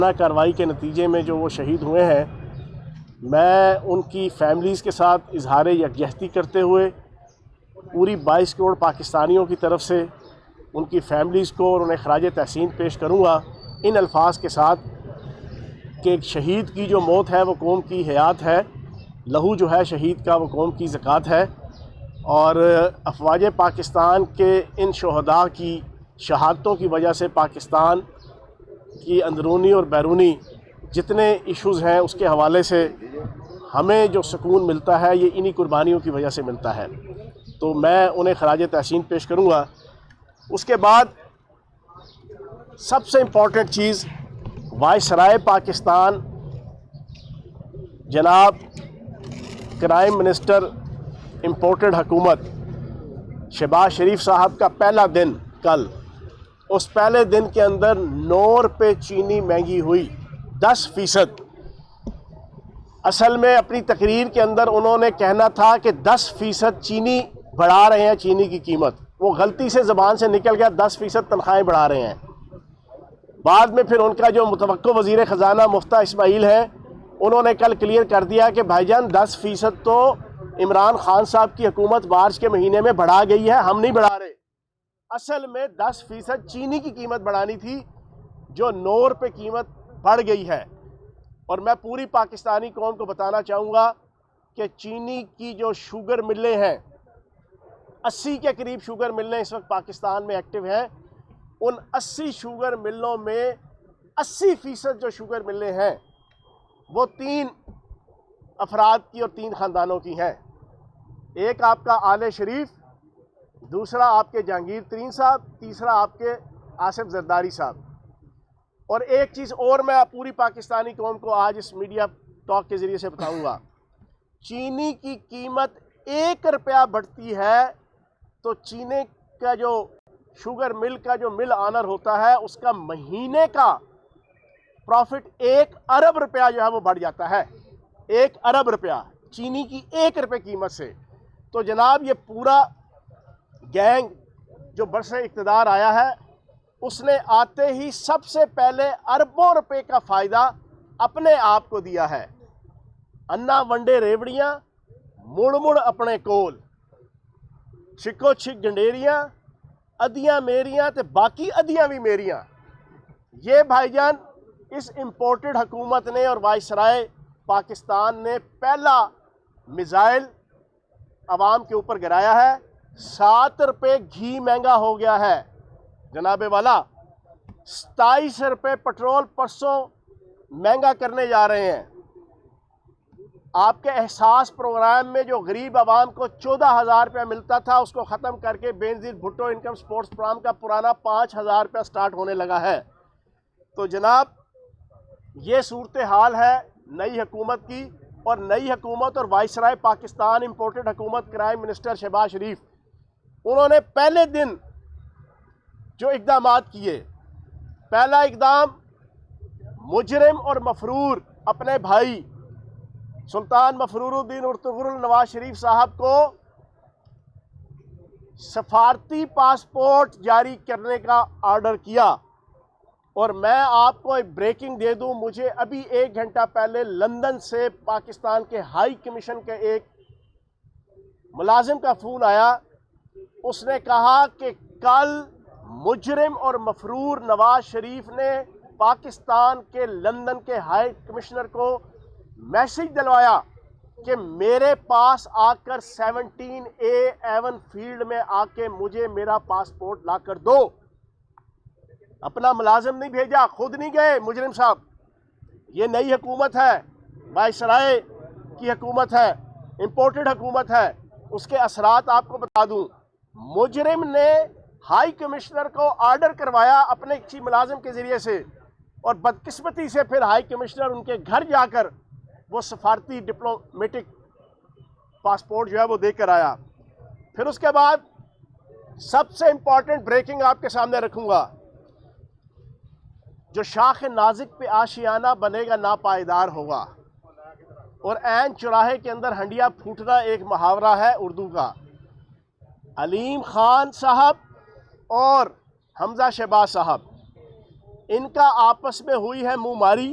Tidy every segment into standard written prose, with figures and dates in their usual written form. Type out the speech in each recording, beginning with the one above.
कार्रवाई के नतीजे में जो वो शहीद हुए हैं, मैं उनकी फैमिलीज़ के साथ इजहार यकजहती करते हुए पूरी 22 करोड़ पाकिस्तानियों की तरफ से उनकी फैमिलीज़ को और उन्हें खराज तहसीन पेश करूँगा इन अल्फाज के साथ कि एक शहीद की जो मौत है वो कौम की हयात है, लहू जो है शहीद का वो कौम की ज़कात है। और अफवाज पाकिस्तान के इन शहदा की शहादतों की वजह से पाकिस्तान की अंदरूनी और बैरूनी जितने इश्यूज़ हैं उसके हवाले से हमें जो सुकून मिलता है ये इन्हीं कुर्बानियों की वजह से मिलता है। तो मैं उन्हें खराज तहसीन पेश करूँगा। उसके बाद सबसे इम्पॉर्टेंट चीज़, वायसराय पाकिस्तान जनाब क्राइम मिनिस्टर इम्पोर्टेड हुकूमत शहबाज शरीफ साहब का पहला दिन कल, उस पहले दिन के अंदर 9 रुपये चीनी महंगी हुई 10%। असल में अपनी तकरीर के अंदर उन्होंने कहना था कि 10% चीनी बढ़ा रहे हैं, चीनी की कीमत, वो गलती से ज़बान से निकल गया 10% तनख्वाहें बढ़ा रहे हैं। बाद में फिर उनका जो मुतवक्को वज़ीर ख़जाना मुफ्ता इस्माइल है, उन्होंने कल क्लियर कर दिया कि भाईजान 10% तो इमरान खान साहब की हुकूमत मार्च के महीने में बढ़ा गई है, हम नहीं बढ़ा रहे। असल में 10% चीनी की कीमत बढ़ानी थी जो 9 रुपये कीमत बढ़ गई है। और मैं पूरी पाकिस्तानी कौम को बताना चाहूँगा कि चीनी की जो शुगर मिलें हैं, 80 के करीब शुगर मिलें इस वक्त पाकिस्तान में एक्टिव हैं। उन 80 शुगर मिलों में 80% जो शुगर मिलें हैं वो 3 अफराद की और 3 ख़ानदानों की हैं। एक आपका आले शरीफ, दूसरा आपके जहांगीर तरीन साहब, तीसरा आपके आसिफ जरदारी साहब। और एक चीज़ और मैं पूरी पाकिस्तानी कौम को आज इस मीडिया टॉक के ज़रिए से बताऊंगा, चीनी की कीमत 1 रुपया बढ़ती है तो चीनी का जो शुगर मिल का जो मिल ऑनर होता है उसका महीने का प्रॉफिट 1 अरब रुपया जो है वो बढ़ जाता है। 1 अरब रुपया चीनी की 1 रुपये कीमत से। तो जनाब ये पूरा गैंग जो बरसे इक़्तिदार आया है, उसने आते ही सबसे पहले अरबों रुपए का फ़ायदा अपने आप को दिया है। अन्ना वंडे रेवड़ियाँ, मुड़ मुड़ अपने कोल, छिको छिक गंडेरियाँ, अदियाँ मेरियाँ ते बाकी अदियाँ भी मेरियाँ। ये भाईजान इस इम्पोर्टेड हुकूमत ने और वायसराय पाकिस्तान ने पहला मिसाइल आवाम के ऊपर गिराया है। 7 रुपये घी महंगा हो गया है जनाबे वाला, 27 रुपये पेट्रोल परसों महंगा करने जा रहे हैं। आपके एहसास प्रोग्राम में जो गरीब आवाम को 14,000 रुपया मिलता था उसको ख़त्म करके Benazir Bhutto income supports programme का पुराना 5,000 रुपया स्टार्ट होने लगा है। तो जनाब ये सूरत हाल है नई हुकूमत की, और नई हुकूमत और वायसराय पाकिस्तान इम्पोर्टेड हुकूमत क्राइम मिनिस्टर शहबाज शरीफ, उन्होंने पहले दिन जो इक़दाम किए, पहला इक़दाम मुजरिम और मफरूर अपने भाई सुल्तान मफरूरुद्दीन उर्तुगरुल नवाज शरीफ साहब को सफारती पासपोर्ट जारी करने का ऑर्डर किया। और मैं आपको एक ब्रेकिंग दे दूं, मुझे अभी 1 घंटा पहले लंदन से पाकिस्तान के हाई कमीशन के एक मुलाजिम का फ़ोन आया। उसने कहा कि कल मुजरिम और मफरूर नवाज शरीफ ने पाकिस्तान के लंदन के हाई कमिश्नर को मैसेज दिलवाया कि मेरे पास आकर 17A एवन फील्ड में आके मुझे मेरा पासपोर्ट ला कर दो। अपना मुलाजिम नहीं भेजा, खुद नहीं गए मुजरिम साहब। ये नई हुकूमत है, वायसराय की हुकूमत है, इम्पोर्टेड हुकूमत है। उसके असरात आपको बता दूं, मुजरिम ने हाई कमिश्नर को ऑर्डर करवाया अपने किसी मुलाजिम के ज़रिए से, और बदकिस्मती से फिर हाई कमिश्नर उनके घर जाकर वो सफारती डिप्लोमेटिक पासपोर्ट जो है वो देकर आया। फिर उसके बाद सबसे इम्पॉर्टेंट ब्रेकिंग आपके सामने रखूंगा, जो शाख नाजिक पे आशियाना बनेगा नापायदार होगा। और ऐन चौराहे के अंदर हंडिया फूटना एक मुहावरा है उर्दू का। अलीम खान साहब और हमजा शहबाज साहब, इनका आपस में हुई है मुंहमारी।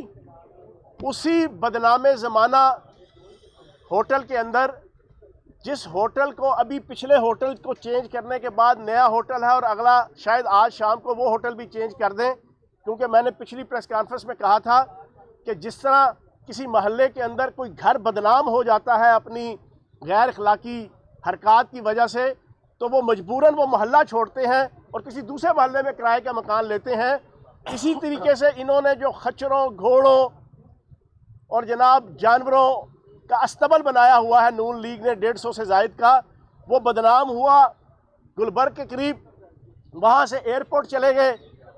उसी बदनामे ज़माना होटल के अंदर, जिस होटल को अभी पिछले होटल को चेंज करने के बाद नया होटल है और अगला शायद आज शाम को वो होटल भी चेंज कर दें, क्योंकि मैंने पिछली प्रेस कॉन्फ्रेंस में कहा था कि जिस तरह किसी महल्ले के अंदर कोई घर बदनाम हो जाता है अपनी गैर अखलाकी हरकत की वजह से, तो वो मजबूरन वो मोहल्ला छोड़ते हैं और किसी दूसरे मोहल्ले में किराए का मकान लेते हैं। इसी तरीके से इन्होंने जो खच्चरों, घोड़ों और जनाब जानवरों का अस्तबल बनाया हुआ है नून लीग ने 150 से ज़ायद का, वो बदनाम हुआ गुलबर्ग के करीब। वहाँ से एयरपोर्ट चले गए,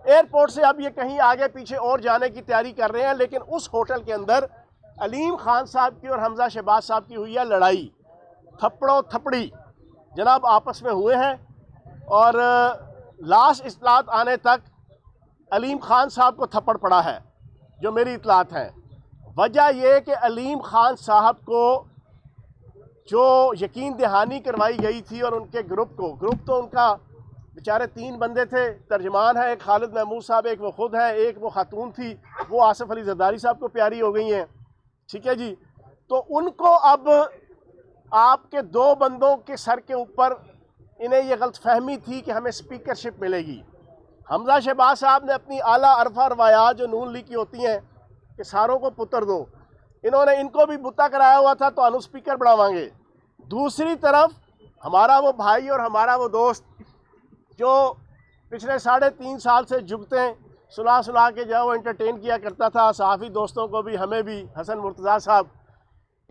एयरपोर्ट से अब ये कहीं आगे पीछे और जाने की तैयारी कर रहे हैं। लेकिन उस होटल के अंदर अलीम खान साहब की और हमजा शहबाज साहब की हुई है लड़ाई, थप्पड़ों थपड़ी जनाब आपस में हुए हैं। और लास्ट इतलात आने तक अलीम खान साहब को थप्पड़ पड़ा है, जो मेरी इतलात हैं। वजह यह कि अलीम खान साहब को जो यकीन दहानी करवाई गई थी और उनके ग्रुप तो उनका बेचारे 3 बंदे थे, तर्जमान है, एक खालिद महमूद साहब, एक वो खुद है, एक वो खातून थी, वो आसिफ अली जरदारी साहब को प्यारी हो गई हैं, ठीक है जी। तो उनको अब आपके 2 बंदों के सर के ऊपर इन्हें यह गलतफहमी थी कि हमें स्पीकरशिप मिलेगी। हमजा शहबाज साहब ने अपनी आला अरफा रवायात जो नून लीग की होती हैं कि सारों को पुत्र दो, इन्होंने इनको भी बुता कराया हुआ था तो अनु स्पीकर बढ़ावांगे। दूसरी तरफ हमारा वो भाई और हमारा वो दोस्त जो पिछले 3.5 साल से जुगते सुना के जो वो एंटरटेन किया करता था सहाफ़ी दोस्तों को भी, हमें भी, हसन मुर्तज़ा साहब,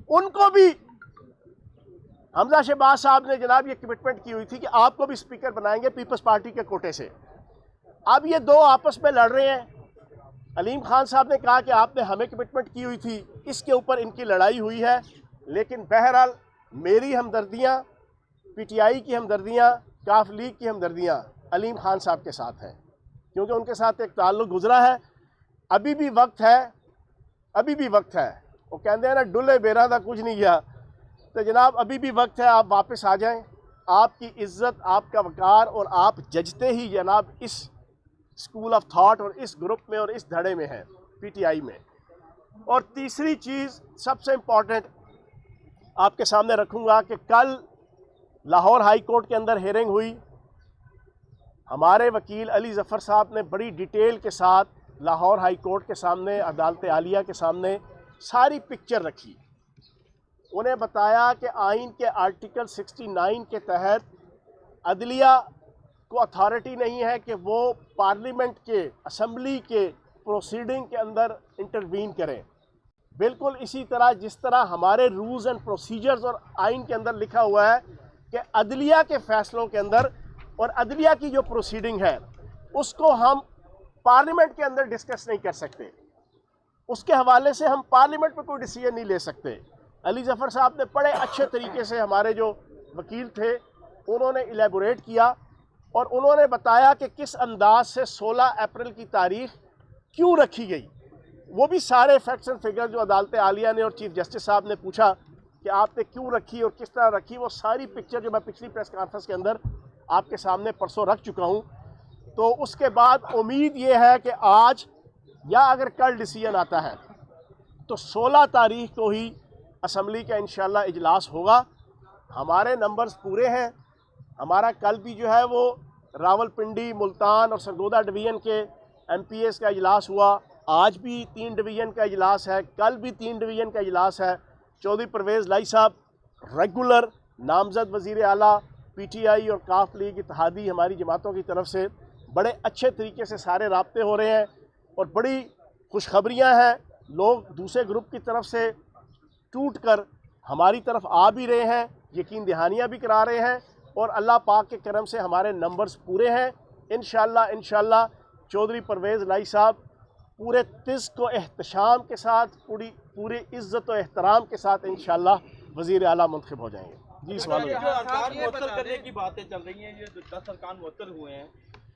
उनको भी हमजा शहबाज साहब ने जनाब ये कमिटमेंट की हुई थी कि आपको भी स्पीकर बनाएंगे पीपल्स पार्टी के कोटे से। अब ये 2 आपस में लड़ रहे हैं। अलीम खान साहब ने कहा कि आपने हमें कमिटमेंट की हुई थी, इसके ऊपर इनकी लड़ाई हुई है। लेकिन बहरहाल मेरी हमदर्दियाँ, पीटीआई की हमदर्दियाँ, काफ लीग की हमदर्दियाँ अलीम खान साहब के साथ हैं, क्योंकि उनके साथ एक ताल्लुक़ गुजरा है। अभी भी वक्त है, अभी भी वक्त है। वो कहते हैं ना डुले बेरा था कुछ नहीं गया, तो जनाब अभी भी वक्त है, आप वापस आ जाएं। आपकी इज़्ज़त, आपका वक़ार और आप जजते ही जनाब इस स्कूल ऑफ थॉट और इस ग्रुप में और इस धड़े में है, पीटीआई में। और तीसरी चीज़ सबसे इम्पॉर्टेंट आपके सामने रखूँगा कि कल लाहौर हाई कोर्ट के अंदर हेयरिंग हुई। हमारे वकील अली ज़फ़र साहब ने बड़ी डिटेल के साथ लाहौर हाई कोर्ट के सामने, अदालत आलिया के सामने सारी पिक्चर रखी। उन्हें बताया कि आइन के आर्टिकल 69 के तहत अदलिया को अथॉरिटी नहीं है कि वो पार्लियामेंट के, असम्बली के प्रोसीडिंग के अंदर इंटरवीन करें। बिल्कुल इसी तरह जिस तरह हमारे रूल्स एंड प्रोसीजर्स और आइन के अंदर लिखा हुआ है कि अदलिया के फ़ैसलों के अंदर और अदलिया की जो प्रोसीडिंग है उसको हम पार्लियामेंट के अंदर डिस्कस नहीं कर सकते, उसके हवाले से हम पार्लियामेंट में कोई डिसीजन नहीं ले सकते। अली ज़फ़र साहब ने बड़े अच्छे तरीके से, हमारे जो वकील थे उन्होंने इलेबोरेट किया और उन्होंने बताया कि किस अंदाज से 16 अप्रैल की तारीख क्यों रखी गई। वो भी सारे फैक्ट्स एंड फिगर जो अदालत आलिया ने और चीफ जस्टिस साहब ने पूछा कि आपने क्यों रखी और किस तरह रखी, वो सारी पिक्चर जो मैं पिछली प्रेस कॉन्फ्रेंस के अंदर आपके सामने परसों रख चुका हूँ। तो उसके बाद उम्मीद ये है कि आज या अगर कल डिसीजन आता है तो 16 तारीख को ही असम्बली का इंशाल्लाह इजलास होगा। हमारे नंबर्स पूरे हैं। हमारा कल भी जो है वो रावलपिंडी, मुल्तान और सरगोदा डिवीज़न के MPs का इजलास हुआ। आज भी 3 डिवीज़न का इजलास है, कल भी 3 डिवीज़न का इजलास है। चौधरी परवेज़ लाई साहब रेगुलर नामजद वज़ीर आला PTI और काफ लीग इत्तेहादी हमारी जमातों की तरफ से बड़े अच्छे तरीके से सारे राब्ते हो रहे हैं और बड़ी खुशखबरियाँ हैं। लोग दूसरे ग्रुप की तरफ से टूट कर हमारी तरफ आ भी रहे हैं, यकीन दहानियाँ भी करा रहे हैं और अल्लाह पाक के करम से हमारे नंबर्स पूरे हैं। इंशाल्लाह चौधरी परवेज़ लाई साहब पूरे तिज़्क़ व एहतशाम के साथ, पूरी इज़्ज़त व एहतराम के साथ इंशाल्लाह वज़ीर आला मुंतखब हो जाएंगे। जी सवाल जो अरकान मुअत्तल करने की बातें चल रही हैं, ये 10 अरकान मुअत्तल हुए हैं,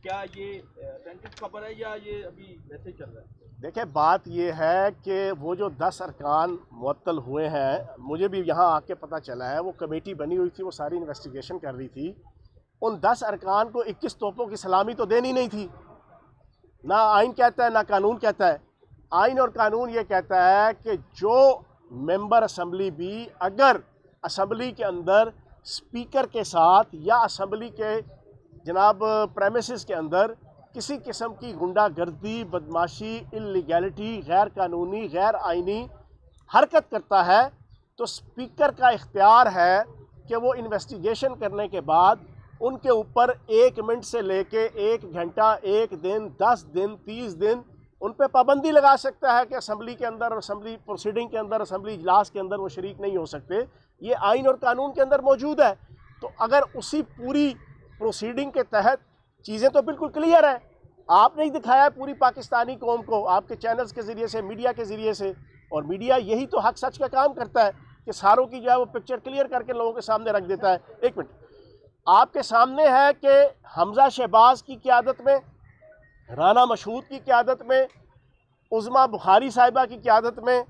क्या ये ऑथेंटिक खबर है या ये अभी वैसे ही चल रहा है? देखिए बात ये है कि वो जो 10 अरकान मुअत्तल हुए हैं, मुझे भी यहाँ आके पता चला है, वो कमेटी बनी हुई थी, वो सारी इन्वेस्टिगेशन कर रही थी। उन 10 अरकान को 21 तोपों की सलामी तो देनी नहीं थी। ना आइन कहता है ना कानून कहता है। आइन और कानून ये कहता है कि जो मेंबर असम्बली भी अगर असम्बली के अंदर स्पीकर के साथ या असम्बली के जनाब प्रेमिसेस के अंदर किसी किस्म की गुंडागर्दी, बदमाशी, इल्लीगैलिटी, गैर कानूनी, गैर आइनी हरकत करता है तो स्पीकर का इख्तियार है कि वो इन्वेस्टिगेशन करने के बाद उनके ऊपर 1 मिनट से लेके 1 घंटा, 1 दिन, 10 दिन, 30 दिन उन पर पाबंदी लगा सकता है कि असम्बली के अंदर, असम्बली प्रोसीडिंग के अंदर, असम्बली इजलास के अंदर वो शरीक नहीं हो सकते। ये आइन और कानून के अंदर मौजूद है। तो अगर उसी पूरी प्रोसीडिंग के तहत चीज़ें तो बिल्कुल क्लियर है, आपने ही दिखाया है पूरी पाकिस्तानी कौम को आपके चैनल्स के ज़रिए से, मीडिया के ज़रिए से, और मीडिया यही तो हक सच का काम करता है कि सारों की जो है वो पिक्चर क्लियर करके लोगों के सामने रख देता है। एक मिनट, आपके सामने है कि हमजा शहबाज की क़यादत में, राना मशहूद की क़यादत में, उज़मा बुखारी साहिबा की क़यादत में,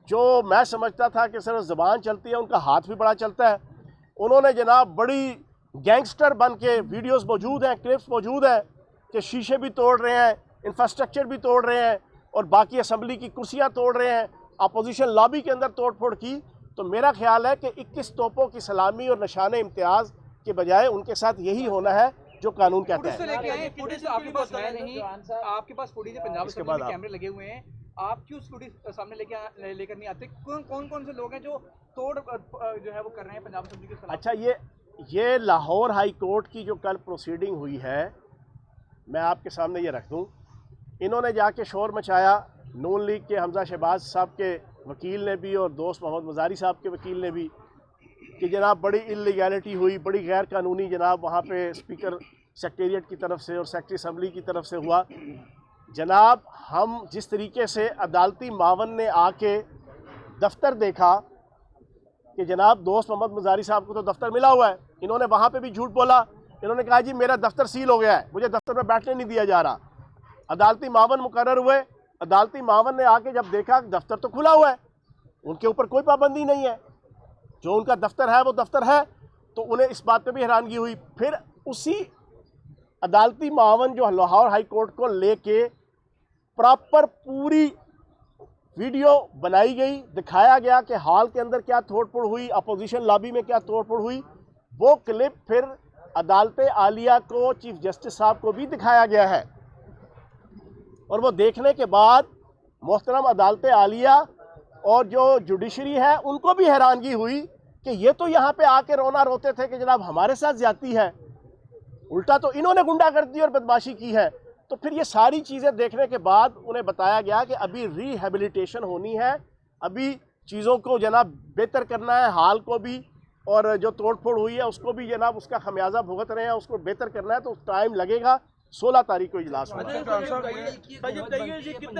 जो मैं समझता था कि सिर्फ ज़बान चलती है, उनका हाथ भी बड़ा चलता है। उन्होंने जनाब बड़ी गैंगस्टर बन के, वीडियोस मौजूद हैं, क्लिप्स मौजूद हैं कि शीशे भी तोड़ रहे हैं, इंफ्रास्ट्रक्चर भी तोड़ रहे हैं और बाकी असम्बली की कुर्सियाँ तोड़ रहे हैं, अपोजिशन लॉबी के अंदर तोड़ फोड़ की। तो मेरा ख्याल है कि 21 तोपों की सलामी और निशान इम्तियाज़ के बजाय उनके साथ यही होना है जो कानून कहता है। फुटेज तो आपके पास है नहीं, आपके पास फुटेज है, पंजाब इसके असेंबली बाद में आप कैमरे लगे हुए हैं, आप क्यों फुटेज सामने लेकर नहीं आते? कौन कौन से लोग हैं जो तोड़ जो है वो कर रहे हैं पंजाब असेंबली के खिलाफ? अच्छा, ये लाहौर हाई कोर्ट की जो कल प्रोसीडिंग हुई है, मैं आपके सामने ये रख दूँ। इन्होंने जाके शोर मचाया, नून लीग के हमजा शहबाज साहब के वकील ने भी और दोस्त मोहम्मद मज़ारी साहब के वकील ने भी, कि जनाब बड़ी इल्लीगैलिटी हुई, बड़ी गैर कानूनी जनाब वहाँ पे स्पीकर सेक्रेटेरिएट की तरफ से और सेक्रेटरी असम्बली की तरफ से हुआ। जनाब हम जिस तरीके से अदालती मावन ने आके दफ्तर देखा कि जनाब दोस्त मोहम्मद मज़ारी साहब को तो दफ्तर मिला हुआ है, इन्होंने वहाँ पे भी झूठ बोला। इन्होंने कहा जी मेरा दफ्तर सील हो गया है, मुझे दफ्तर में बैठने नहीं दिया जा रहा। अदालती मावन मुकर्रर हुए, अदालती मावन ने आके जब देखा दफ्तर तो खुला हुआ है, उनके ऊपर कोई पाबंदी नहीं है, जो उनका दफ्तर है वो दफ्तर है, तो उन्हें इस बात पे भी हैरानगी हुई। फिर उसी अदालती मावन जो लाहौर हाई कोर्ट को लेके प्रॉपर पूरी वीडियो बनाई गई, दिखाया गया कि हॉल के अंदर क्या तोड़फोड़ हुई, अपोजिशन लॉबी में क्या तोड़फोड़ हुई। वो क्लिप फिर अदालत आलिया को, चीफ जस्टिस साहब को भी दिखाया गया है, और वो देखने के बाद मोहतरम अदालत आलिया और जो जुडिशरी है उनको भी हैरानगी हुई कि ये तो यहाँ पे आके रोना रोते थे कि जनाब हमारे साथ ज्यादती है, उल्टा तो इन्होंने गुंडागर्दी और बदमाशी की है। तो फिर ये सारी चीज़ें देखने के बाद उन्हें बताया गया कि अभी रिहेबिलिटेशन होनी है, अभी चीज़ों को जनाब बेहतर करना है, हाल को भी और जो तोड़फोड़ हुई है उसको भी जनाब उसका खमियाजा भुगत रहे हैं, उसको बेहतर करना है, तो टाइम लगेगा। 16 तारीख को इजलास होना है। कितने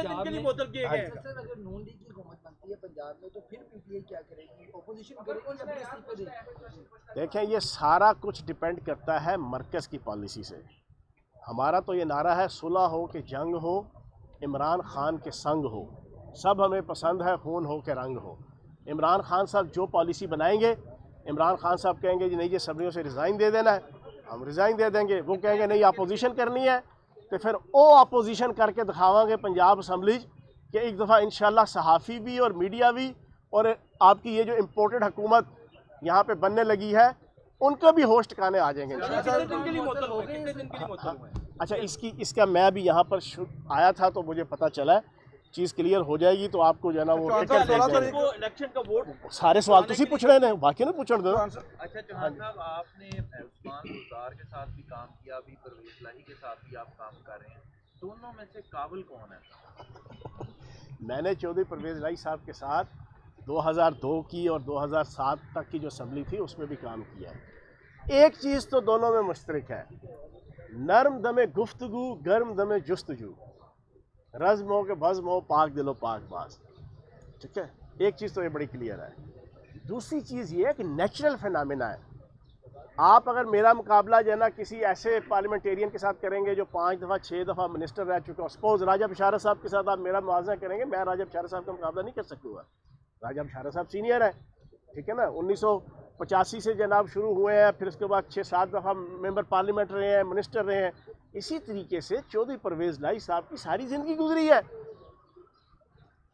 दिन के लिए मुअत्तल किए गए हैं? सर अगर नून लीग की हुकूमत बनती है पंजाब में तो फिर पीटीआई क्या करेगी, ओपोजिशन करेगी या फिर इस्तीफा देगी? देखें, ये सारा कुछ डिपेंड करता है मरकज़ की पॉलिसी से। हमारा तो ये नारा है सुलह हो कि जंग हो, इमरान खान के संग हो, सब हमें पसंद है, खून हो के रंग हो। इमरान खान साहब जो पॉलिसी बनाएंगे, इमरान खान साहब कहेंगे जी नहीं ये सबरियों से रिज़ाइन दे देना है, हम रिज़ाइन दे देंगे। वो कहेंगे नहीं अपोजिशन करनी है, तो फिर वो अपोजिशन करके दिखावांगे पंजाब असम्बली कि एक दफ़ा इंशाल्लाह सहाफ़ी भी और मीडिया भी और आपकी ये जो इम्पोर्टेड हुकूमत यहाँ पे बनने लगी है उनको भी होश ठिकाने आ जाएंगे इंशाल्लाह। कितने दिन के लिए मुअत्तल हुए? कितने दिन के लिए मुअत्तल हुए? अच्छा, इसका मैं भी यहाँ पर आया था तो मुझे पता चला, चीज़ क्लियर हो जाएगी तो आपको जो है ना वो इलेक्शन का वोट सारे सवाल तो उसी पूछ रहे हैं, बाकी नहीं पूछने दो। अच्छा चौहान साहब, आपने उस्मान गुलजार के साथ भी काम किया, अभी परवेज लाही के साथ भी आप काम कर रहे हैं, दोनों में से काबिल कौन है? मैंने चौधरी परवेज लाही साहब के साथ 2002 की और 2007 तक की जो असम्बली थी उसमें भी काम किया है। एक चीज़ तो दोनों में मुश्तरक है, नर्म दमे गुफ्तगू, गर्म दमे जुस्तजू, रज़्म हो के बज़्म हो, पाक दिलो पाक बाज। ठीक है, एक चीज़ तो ये बड़ी क्लियर है। दूसरी चीज़ ये है कि नेचुरल फिनोमेना है। आप अगर मेरा मुकाबला जो है ना किसी ऐसे पार्लियामेंटेरियन के साथ करेंगे जो 5 दफ़ा 6 दफ़ा मिनिस्टर रह चुका, सपोज राजा बिशारत साहब के साथ आप मेरा मुआवजा करेंगे, मैं राजा बिशारत साहब का मुकाबला नहीं कर सकूँगा। राजा बिशारत साहब सीनियर है, ठीक है ना, 1985 से जनाब शुरू हुए हैं, फिर उसके बाद 6-7 दफ़ा मेंबर पार्लियामेंट रहे हैं, मिनिस्टर रहे हैं। इसी तरीके से चौधरी परवेज़ इलाही साहब की सारी ज़िंदगी गुजरी है।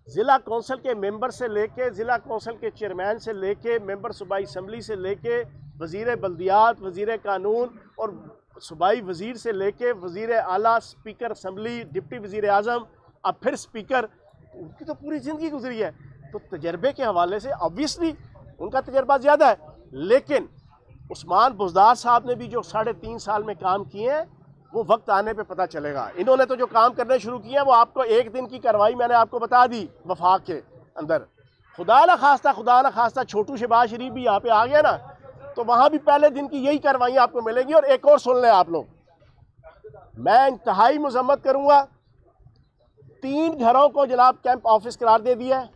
ज़िला कौंसिल के मेंबर से लेके, ज़िला कौंसिल के चेयरमैन से लेके, मेंबर सूबाई असम्बली से लेके, वज़ीर बल्दियात, वज़ीर कानून और सूबाई वज़ीर से लेके वज़ीर आला, स्पीकर असम्बली, डिप्टी वज़ीर आज़म, अब फिर स्पीकर, उनकी तो पूरी ज़िंदगी गुजरी है। तो तजर्बे के हवाले से ऑब्वियसली उनका तजर्बा ज़्यादा है, लेकिन उस्मान बुज़दार साहब ने भी जो 3.5 साल में काम किए हैं वो वक्त आने पे पता चलेगा। इन्होंने तो जो काम करने शुरू किए हैं वो आपको एक दिन की कार्रवाई मैंने आपको बता दी वफाक के अंदर। खुदा न खास्ता छोटू शहबाज शरीफ भी यहाँ पे आ गया ना, तो वहाँ भी पहले दिन की यही कार्रवाई आपको मिलेंगी। और एक और सुन लें आप लोग, मैं इंतहाई मजम्मत करूँगा, 3 घरों को जनाब कैंप ऑफिस करार दे दिया है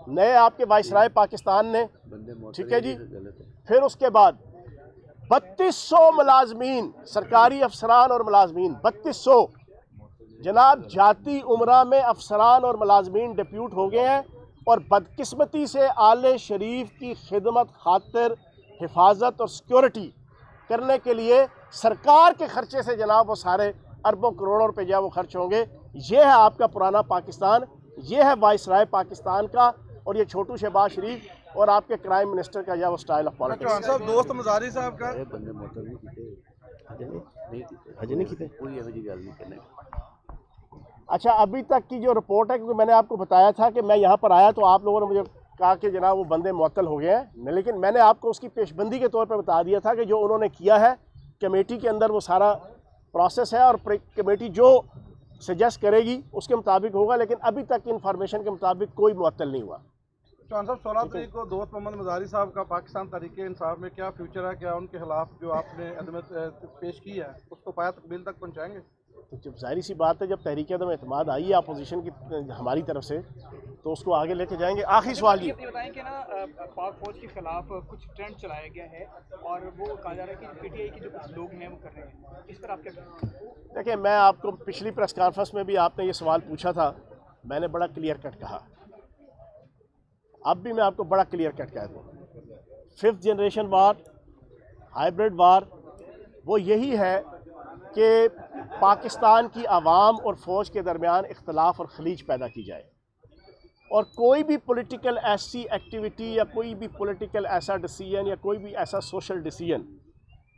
नए आपके वाइसराय पाकिस्तान ने, ठीक है जी। फिर उसके बाद 3200 मुलाजमीन, सरकारी अफसरान और मुलाजमीन 3200 जनाब जाती उम्रा में अफसरान और मुलाजमीन डिप्यूट हो गए हैं। और बदकिस्मती से आले शरीफ की खिदमत खातिर हिफाजत और सिक्योरिटी करने के लिए सरकार के खर्चे से जनाब वो सारे अरबों करोड़ों रुपए जो वो खर्च होंगे। ये है आपका पुराना पाकिस्तान, ये है वाइसराय पाकिस्तान का, और ये छोटू शहबाज शरीफ और आपके क्राइम मिनिस्टर का जो वो स्टाइल ऑफ पॉलिटिक्स। साहब दोस्त मजारी साहब का अच्छा, अभी तक की जो रिपोर्ट है, क्योंकि मैंने आपको बताया था कि मैं यहाँ पर आया तो आप लोगों ने मुझे कहा कि जनाब वो बंदे मुअत्तल हो गए हैं, लेकिन मैंने आपको उसकी पेशबंदी के तौर पर बता दिया था कि जो उन्होंने किया है कमेटी के अंदर वो सारा प्रोसेस है और कमेटी जो सजेस्ट करेगी उसके मुताबिक होगा, लेकिन अभी तक की इंफॉर्मेशन के मुताबिक कोई मुअत्तल नहीं हुआ। चौहान साहब 16 तारीख को दोस्त मोहम्मद मजारी साहब का पाकिस्तान तहरीक इंसाफ में क्या फ्यूचर है, क्या उनके खिलाफ जो आपने अदमत पेश की है उसको पाया तकमील तक पहुँचाएंगे? तो जब जाहिर सी बात है, जब तहरीक अदम एतमाद आई है अपोजिशन की हमारी तरफ से, तो उसको आगे लेके जाएंगे। आखिरी सवाल ये बताएं कि ना पाक फौज के खिलाफ कुछ ट्रेंड चलाया गया है और वो कहा जा रहा है कि पीटीआई के जो कुछ लोग हैं वो कर रहे हैं, इस पर आप क्या कहें? देखिए, मैं आपको पिछली प्रेस कॉन्फ्रेंस में भी आपने ये सवाल पूछा था, मैंने बड़ा क्लियर कट कहा, अब भी मैं आपको बड़ा क्लियर कट कह दूँ, 5th जनरेशन वार, हाइब्रिड वार, वो यही है कि पाकिस्तान की आवाम और फ़ौज के दरमियान इख्तलाफ और खलीज पैदा की जाए, और कोई भी पॉलिटिकल ऐसी एक्टिविटी या कोई भी पॉलिटिकल ऐसा डिसीजन या कोई भी ऐसा सोशल डिसीजन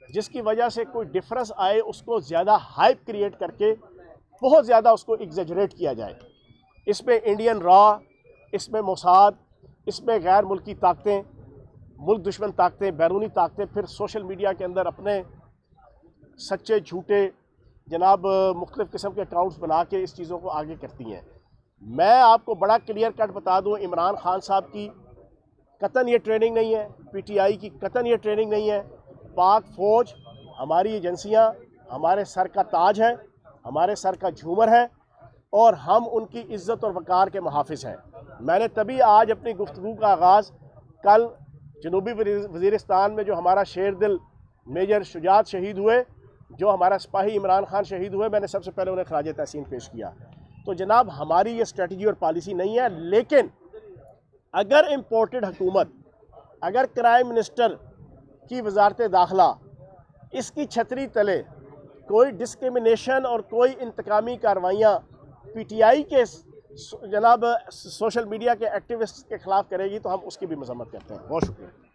जिसकी वजह से कोई डिफरेंस आए, उसको ज़्यादा हाइप क्रिएट करके बहुत ज़्यादा उसको एग्जेजरेट किया जाए। इसमें इंडियन रॉ, इसमें मोसाद, इसमें गैर मुल्की ताकतें, मुल्क दुश्मन ताकतें, बैरूनी ताकतें फिर सोशल मीडिया के अंदर अपने सच्चे झूठे जनाब मुख्तलिफ़ किस्म के अकाउंट्स बना के इस चीज़ों को आगे करती हैं। मैं आपको बड़ा क्लियर कट बता दूं, इमरान खान साहब की कतन ये ट्रेनिंग नहीं है, पीटीआई की कतन ये ट्रेनिंग नहीं है। पाक फ़ौज, हमारी एजेंसियां हमारे सर का ताज है, हमारे सर का झूमर है, और हम उनकी इज़्ज़त और वक़ार के मुहाफ़िज़ हैं। मैंने तभी आज अपनी गुफ्तगू का आगाज़ कल जनूबी वज़ीरिस्तान में जो हमारा शेर दिल मेजर शुजात शहीद हुए, जो हमारा सिपाही इमरान खान शहीद हुए, मैंने सबसे पहले उन्हें खराज तहसीन पेश किया। तो जनाब हमारी ये स्ट्रेटजी और पॉलिसी नहीं है, लेकिन अगर इम्पोर्टेड हुकूमत, अगर क्राइम मिनिस्टर की वजारत दाखिला इसकी छतरी तले कोई डिस्क्रिमिनेशन और कोई इंतकामी कार्रवाइयाँ पीटीआई के जनाब सोशल मीडिया के एक्टिविस्ट के ख़िलाफ़ करेगी तो हम उसकी भी मजम्मत करते हैं। बहुत शुक्रिया।